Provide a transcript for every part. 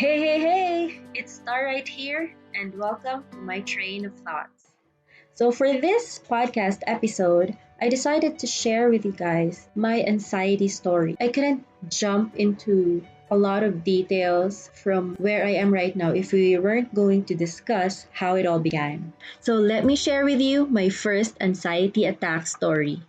Hey, it's Star right here, and welcome to my train of thoughts. So, for this podcast episode, I decided to share with you guys my anxiety story. I couldn't jump into a lot of details from where I am right now if we weren't going to discuss how it all began. So, let me share with you my first anxiety attack story.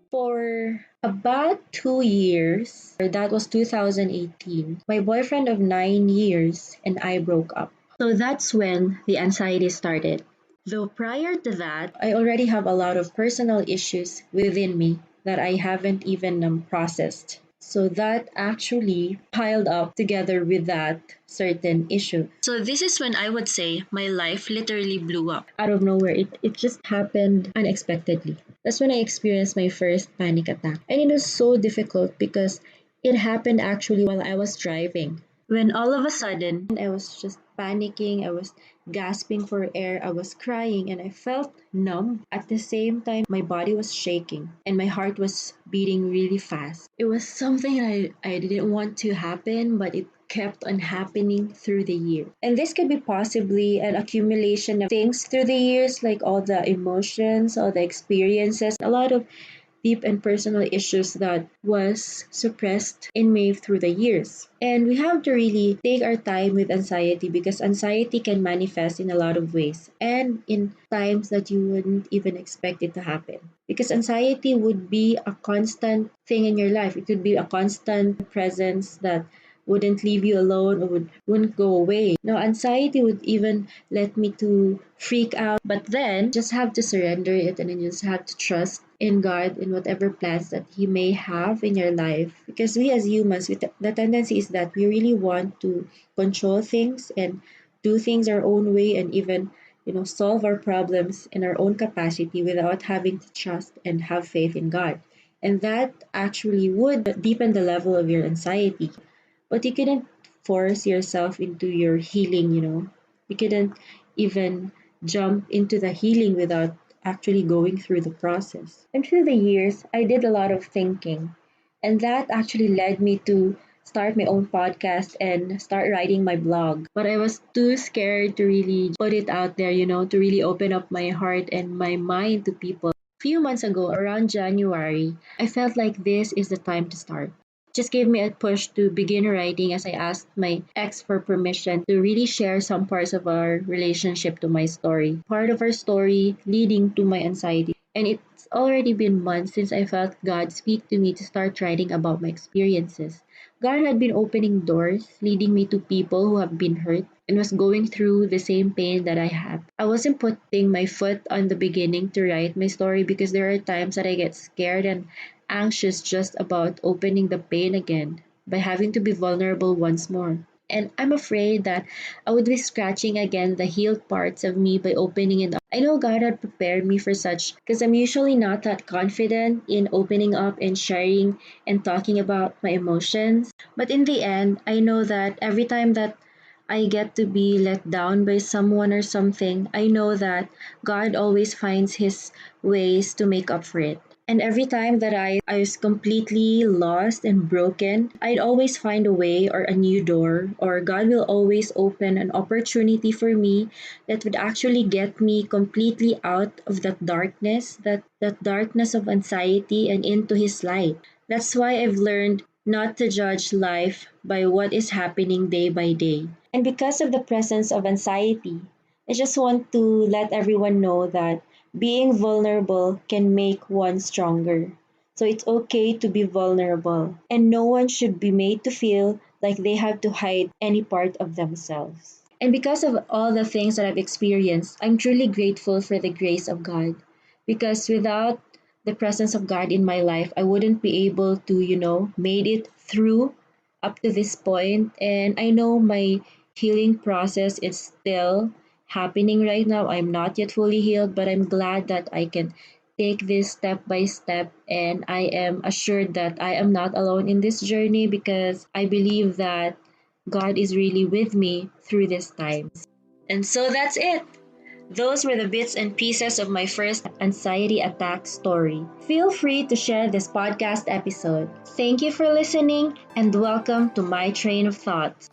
For about 2 years, or that was 2018, my boyfriend of 9 years and I broke up. So that's when the anxiety started. Though prior to that, I already have a lot of personal issues within me that I haven't even processed. So that actually piled up together with that certain issue. So this is when I would say my life literally blew up. Out of nowhere, it just happened unexpectedly. That's when I experienced my first panic attack. And it was so difficult because it happened actually while I was driving. When all of a sudden, I was just panicking, I was gasping for air, I was crying, and I felt numb. At the same time, my body was shaking and my heart was beating really fast. It was something I didn't want to happen, but it kept on happening through the year. And this could be possibly an accumulation of things through the years, like all the emotions, all the experiences, a lot of deep and personal issues that was suppressed in me through the years. And we have to really take our time with anxiety because anxiety can manifest in a lot of ways and in times that you wouldn't even expect it to happen. Because anxiety would be a constant thing in your life. It could be a constant presence that wouldn't leave you alone or wouldn't go away. Now, anxiety would even let me to freak out, but then just have to surrender it and then you just have to trust in God in whatever plans that He may have in your life. Because we as humans, the tendency is that we really want to control things and do things our own way and even solve our problems in our own capacity without having to trust and have faith in God. And that actually would deepen the level of your anxiety. But you couldn't force yourself into your healing. You couldn't even jump into the healing without actually going through the process. And through the years, I did a lot of thinking. And that actually led me to start my own podcast and start writing my blog. But I was too scared to really put it out there, to really open up my heart and my mind to people. A few months ago, around January, I felt like this is the time to start just gave me a push to begin writing as I asked my ex for permission to really share some parts of our relationship to my story. Part of our story leading to my anxiety. And it's already been months since I felt God speak to me to start writing about my experiences. God had been opening doors, leading me to people who have been hurt and was going through the same pain that I have. I wasn't putting my foot on the beginning to write my story because there are times that I get scared and anxious just about opening the pain again by having to be vulnerable once more. And I'm afraid that I would be scratching again the healed parts of me by opening it up. I know God had prepared me for such because I'm usually not that confident in opening up and sharing and talking about my emotions. But in the end, I know that every time that I get to be let down by someone or something, I know that God always finds His ways to make up for it. And every time that I was completely lost and broken, I'd always find a way or a new door, or God will always open an opportunity for me that would actually get me completely out of that darkness, that darkness of anxiety and into His light. That's why I've learned not to judge life by what is happening day by day. And because of the presence of anxiety, I just want to let everyone know that being vulnerable can make one stronger. So it's okay to be vulnerable, and no one should be made to feel like they have to hide any part of themselves. And because of all the things that I've experienced, I'm truly grateful for the grace of God. Because without the presence of God in my life, I wouldn't be able to, made it through up to this point. And I know my healing process is still happening right now. I'm not yet fully healed, but I'm glad that I can take this step by step. And I am assured that I am not alone in this journey because I believe that God is really with me through this time. And so that's it. Those were the bits and pieces of my first anxiety attack story. Feel free to share this podcast episode. Thank you for listening and welcome to my train of thoughts.